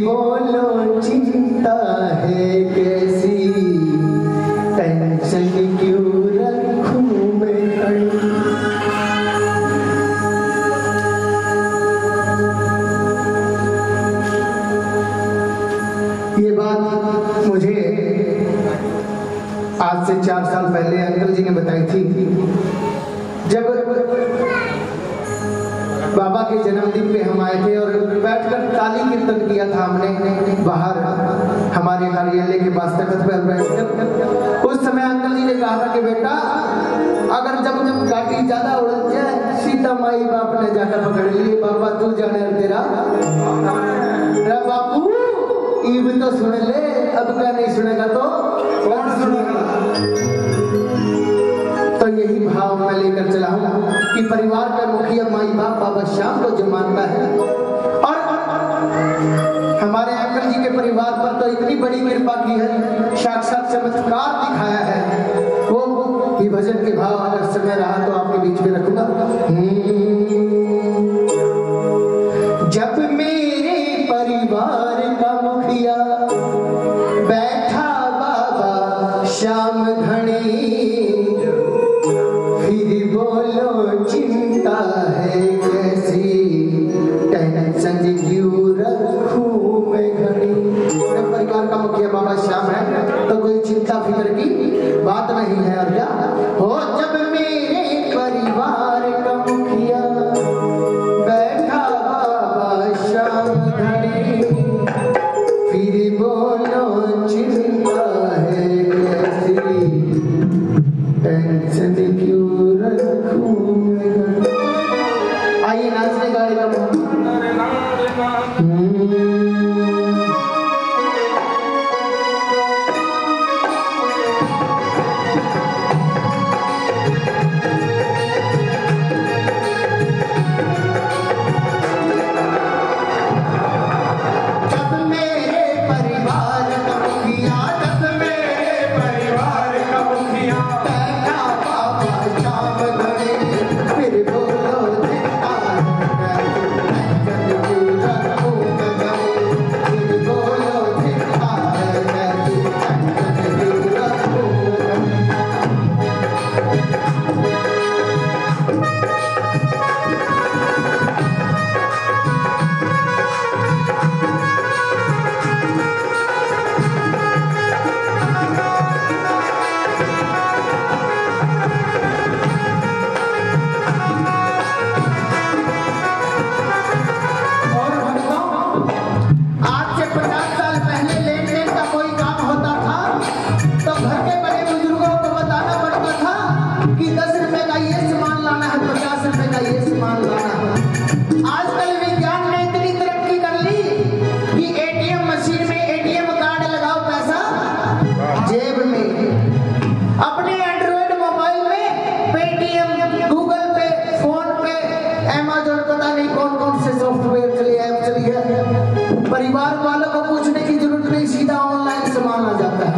बोलो चिंता है कैसी, टेंशन क्यों रखूं मैं खड़ी। ये बात मुझे आज से 4 साल पहले अंकल जी ने बताई थी, जब बाबा के जन्मदिन पे हम आए थे और बैठकर ताली कीर्तन किया था हमने बाहर हमारे कार्यालय के पास तख्त पर बैठकर। उस समय अंकल जी ने कहा था कि बेटा अगर जब गाड़ी ज्यादा उड़ जाए, सीता माई बाप ने जाकर पकड़ लिए, बाबा तू जाने तेरा बापू ये भी तो सुन ले, अब क्या नहीं सुनेगा तो कौन सुनेगा। तो यही भाव मैं लेकर चला हूं कि परिवार का मुखिया माई बाप बाबा श्याम को जो मानता है, और हमारे अंकल जी के परिवार पर तो इतनी बड़ी कृपा की है, साक्षात चमत्कार दिखाया है। वो भजन के भाव अगर समय रहा तो आपके बीच में रखूंगा। जब मेरे परिवार का मुखिया बैठा बाबा श्याम घड़ी, फिर बोलो चिंता है कैसी, टेंशन क्यों रखूं मैं घड़ी। जब परिवार का मुखिया बाबा श्याम है तो कोई चिंता फिक्र की बात नहीं है। और क्या हो, जब मेरे परिवार का मुखिया बैठा बाबा श्याम घड़ी, फिर बोलो चिंता है कैसी, टेंशन क्यों रखूं मैं घड़ी। आइए नाचने गाने का परिवार वालों को पूछने की जरूरत नहीं, सीधा ऑनलाइन सामान आ जाता है।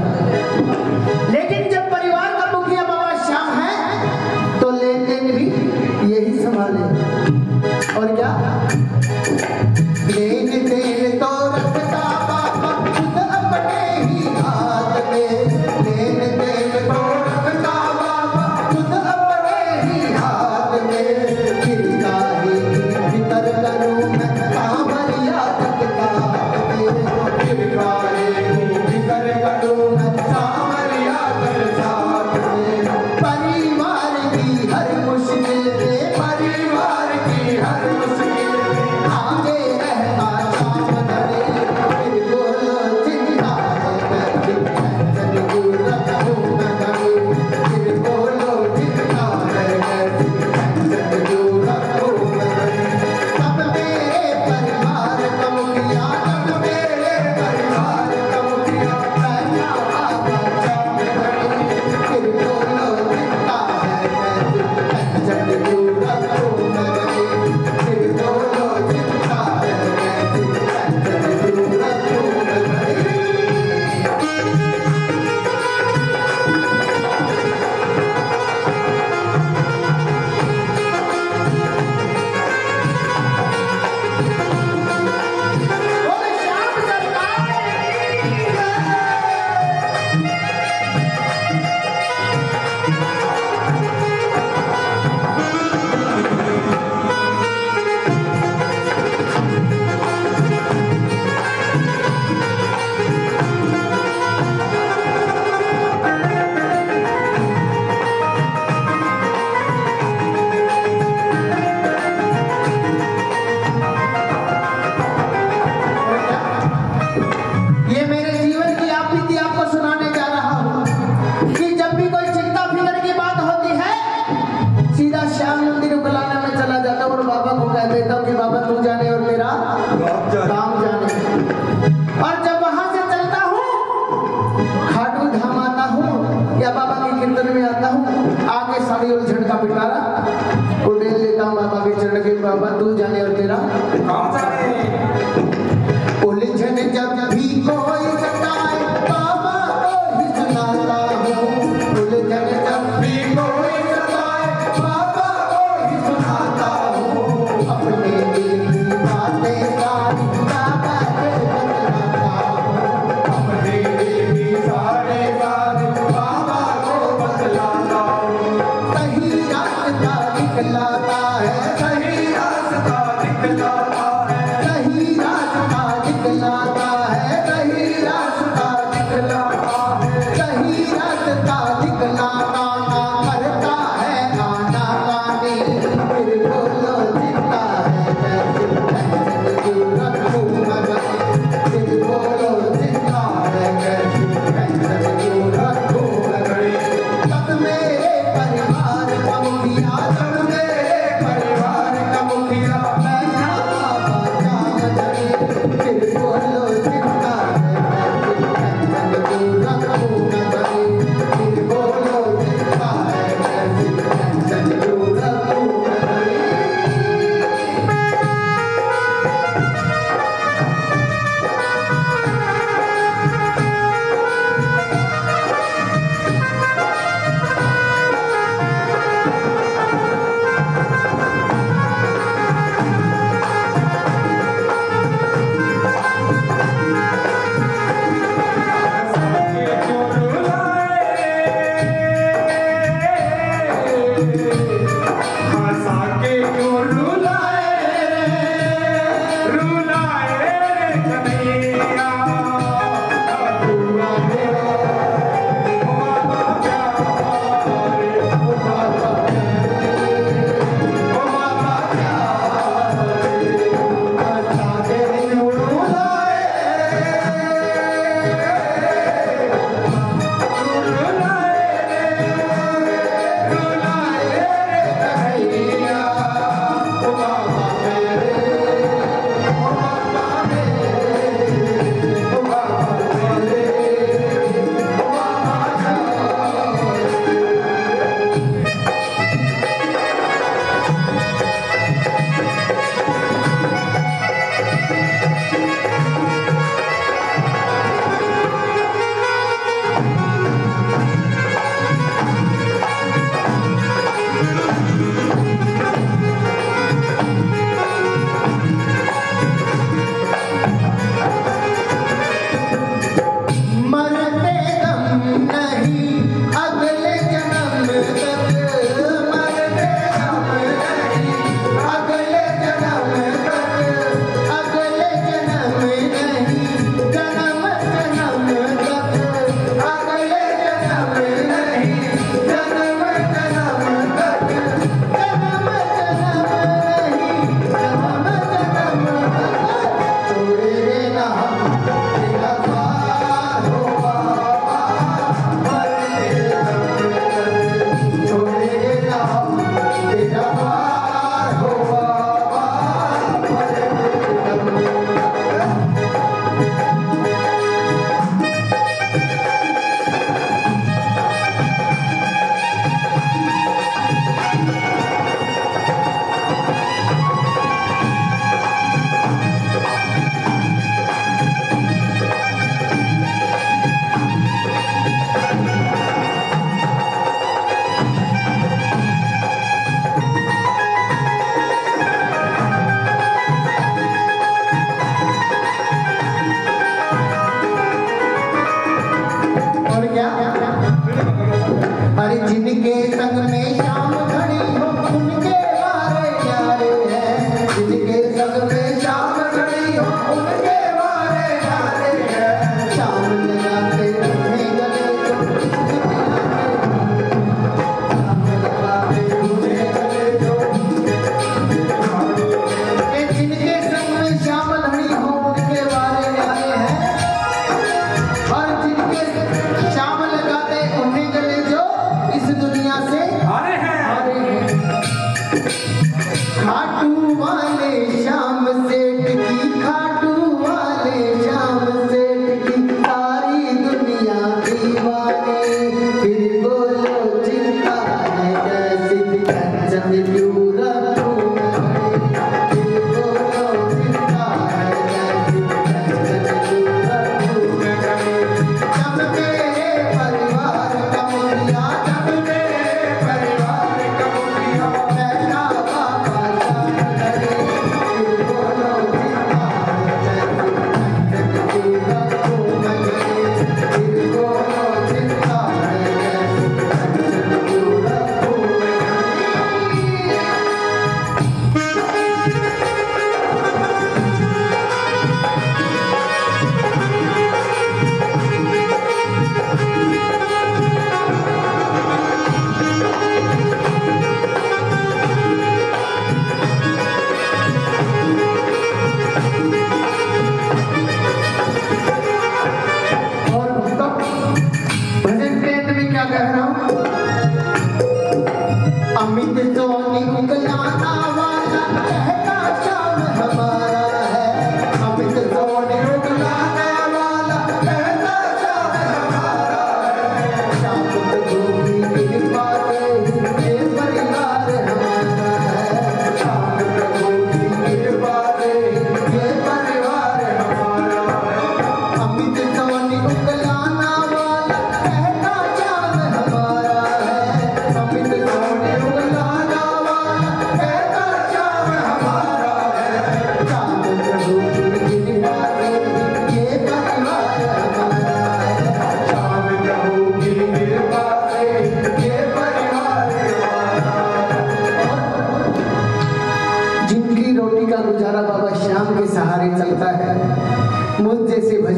लेकिन जब परिवार का मुखिया बाबा श्याम है तो लेन देन भी यही संभाले। और क्या लेन देन तो रखता बाबा खुद अपने ही हाथ में, लेन देन तो रखता बाबा खुद अपने ही हाथ में, गिरता ही भीतर करूं मैं कांवरिया तकता में, गिरता ही भीतर करूं मैं कांवरिया और जब वहां से चलता हूँ खाटू धाम आता हूँ या बाबा के कीर्तन में आता हूँ, आगे साड़ी और झंड का पिटारा उड़ेल लेता हूँ बाबा के चरण के। बाबा तू जाने और तेरा कौन जाने। उलझन जब भी कोई सताए बाबा को ही सुनाता हूँ, उलझन जब भी कोई सताए बाबा को ही सुनाता हूँ, अपने दिल की बातें सारी बाबा को बतलाता हूँ, अपने दिल की सारे बात बाबा को बतलाता हूँ। सही रास्ता दिखलाता है, सही रास्ता दिखलाता है, सही रास्ता दिखलाता है, सही रास्ता दिखलाता है, सही रास्ता दिखलाता करता है आना कानी, फिर बोलो जितना है कैसे क्यों रखूं मगर, फिर बोलो जितना है कैसे क्यों रखूं मगर। तब मेरे परिवार का मुखिया, तब मेरे परिवार का मुखिया, मैं था बाबा जान धनी, फिर बोलो जितना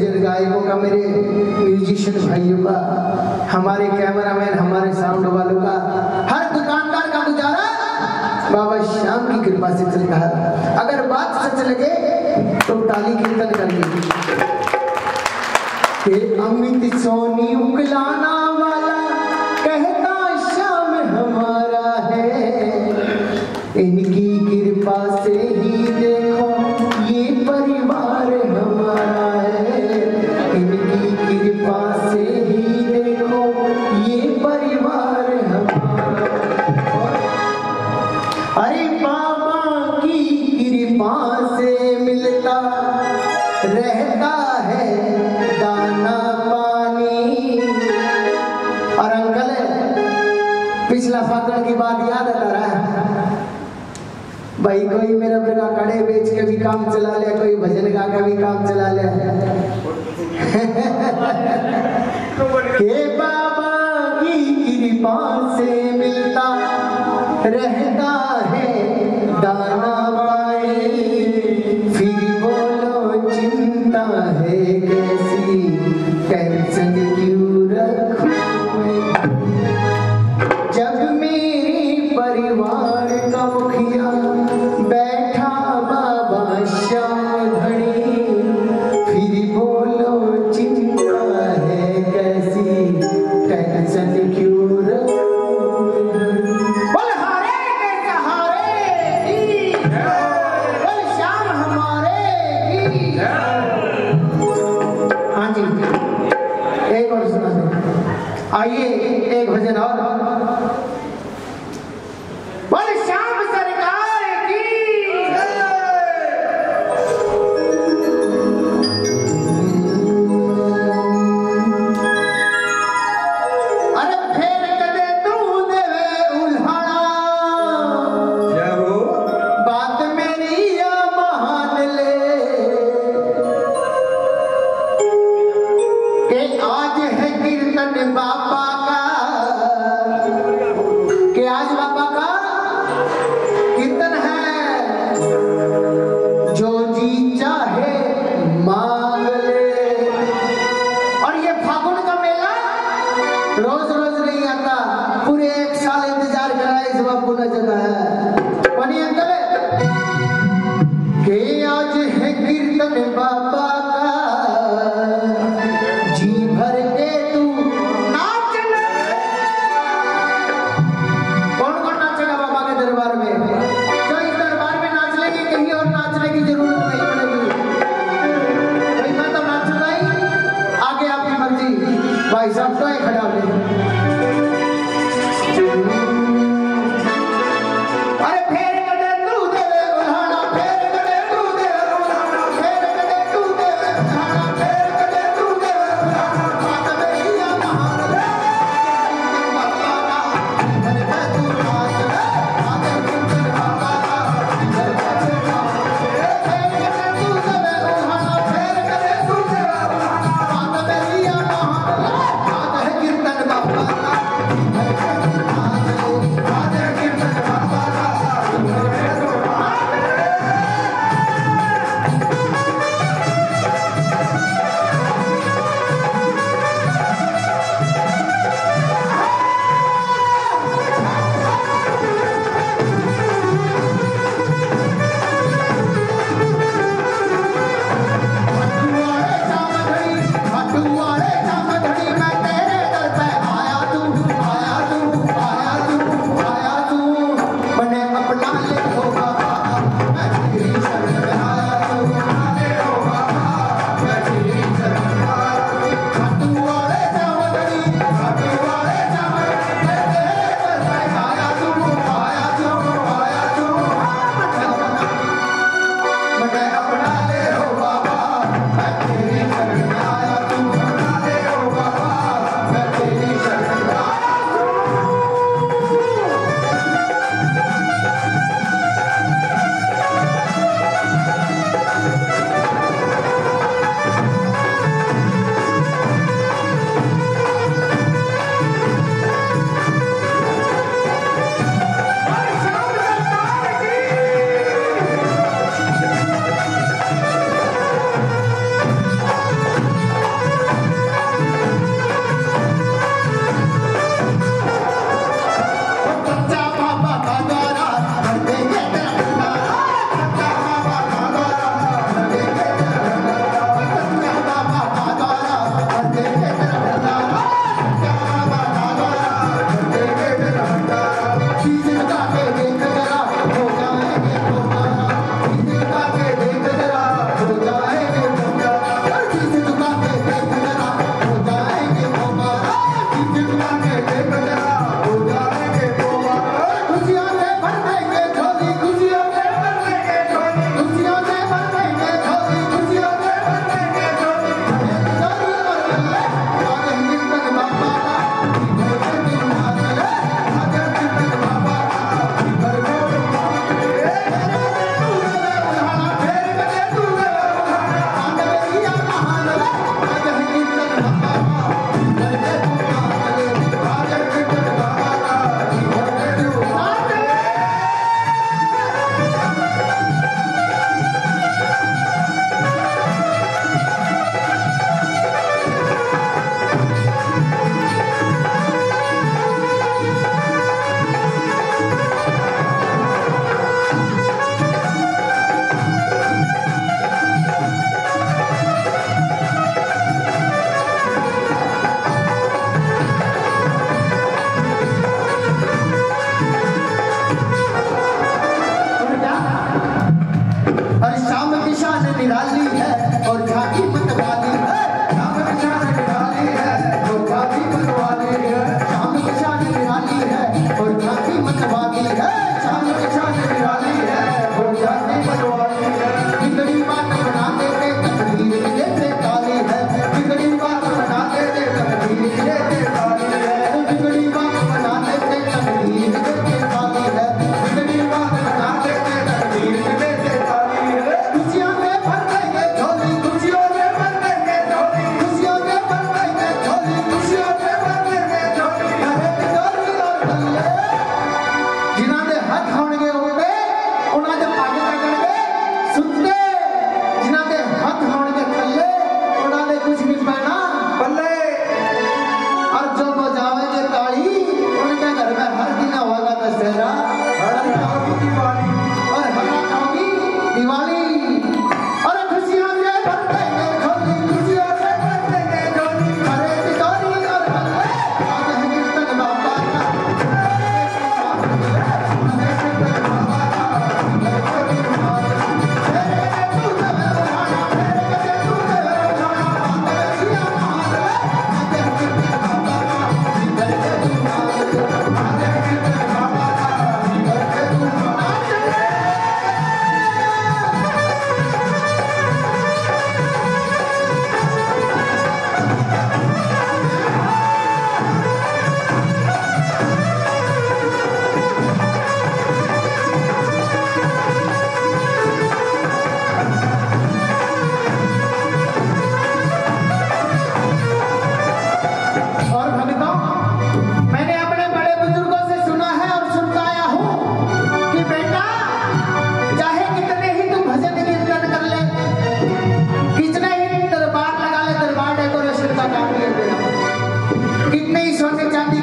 भजन गायकों का, मेरे म्यूजिशियन भाइयों का, हमारे कैमरामैन, हमारे साउंड वालों का, हर दुकानदार का गुजारा बाबा श्याम की कृपा से चलता है। अगर बात सच लगे तो ताली कीर्तन करिए। अमित सोनी उकलाना वाला कहता श्याम हमारा है, इनकी कृपा से ही देखो ये परिवार हमारा है, इनकी कृपा से ही देखो ये परिवार हमारा। अरे बाबा की कृपा से मिलता रहता है दाना पानी। और अंकल पिछला फागुन की बात याद आता रहा भाई, कोई मेरा बेटा कड़े बेच के भी काम चला ले, कोई भजन गा के भी काम चला ले। के बाबा की कृपा से मिलता रहता है दाना पानी, फिर बोलो चिंता है कैसी, टेंशन क्यों रखूं मैं। जब मेरे परिवार का मुखिया बैठा बाबा श्याम धनी, फिर बोलो चिंता है कैसी, टेंशन क्यों रखूं। बोल हारे के सहारे की, बोल श्याम हमारे की। हाँ जी, एक और सुना दो। आइए एक भजन और। बोल श्याम सरकार की। अरे फेर कदे तू देवे उल्हाड़ा, बात मेरी या मान ले, के आज है कीर्तन बाबा का, के आज बाबा का कीर्तन है, जो जी चाहे मांग ले। और ये फागुन का मेला रोज रोज नहीं आता, पूरे एक साल इंतजार करा इस बाबू न जगह है। बनी अंकल के आज है कीर्तन बाबा का, जी भर के तू नाच ले। कौन कौन नाचेगा बाबा के दरबार में? जो इस दरबार में नाच लेगी, कहीं और नाचने की जरूरत नहीं पड़ेगी। भाई मैं तो नाचूंगा ही, आगे आपकी मर्जी। भाई साहब तो खड़ा ले। अरे फेर कदे तू देवे उल्हाड़ा, फेर कदे तू देवे उल्हाड़ा, फेर कदे तू देवे उल्हाड़ा, फेर कदे तू देवे उल्हाड़ा, बात मेरी या मान ले। बाबा का घर पे तू नाच ले, आगे कीर्तन बाबा का घर पे तू नाच ले। फेर कदे तू देवे उल्हाड़ा, फेर कदे तू देवे उल्हाड़ा, बात मेरी या मान ले, बात है कीर्तन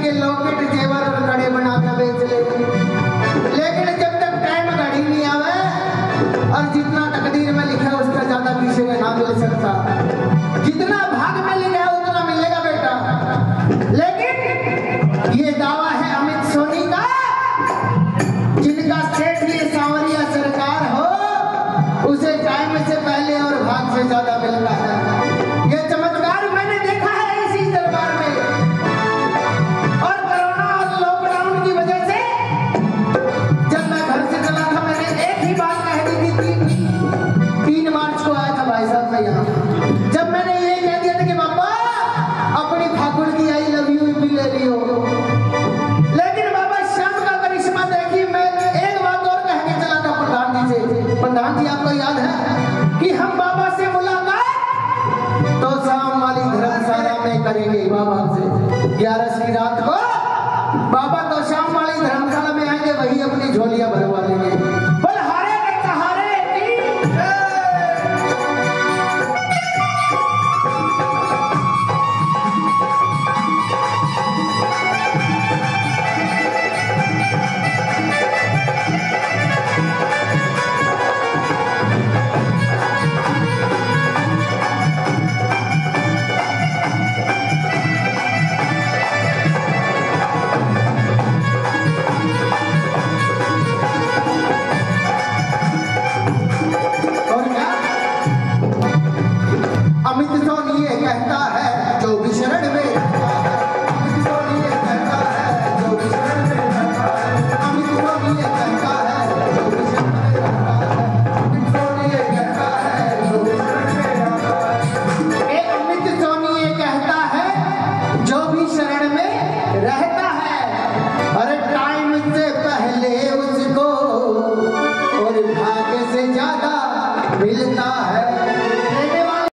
के लॉकेट जेवर और कड़े बना के बेच ले, लेकिन जब तक टाइम घड़ी नहीं आवे और जितना तकदीर में लिखा है उसका ज्यादा किसी में ना मिल सकता। जितना भाग में लिखा है उतना मिलेगा बेटा। लेकिन ये दावा है अमित सोनी का, जिनका सेठ ये सांवरिया सरकार हो, उसे टाइम से पहले और भाग से ज्यादा मिलता है। ये चमत्कार मैंने देखा है इसी दरबार में। और कोरोना और लॉकडाउन की वजह से जब मैं घर से चला था, मैंने एक ही बात कह दी थी। 3 मार्च को आया था भाई साहब मैं यहाँ, जब मैंने ये कह दिया था कि बाबा अपनी ठाकुर की आई लव यू भी ले रही हो। लेकिन बाबा श्याम का करिश्मा देखी। मैं एक बात और कह के चला था प्रधान जी से। प्रधान जी आपको याद है कि हम बाबा से मुलाकात तो शाम वाली धर्मशाला में करेंगे बाबा से। 11 की रात को बाबा तो शाम वाली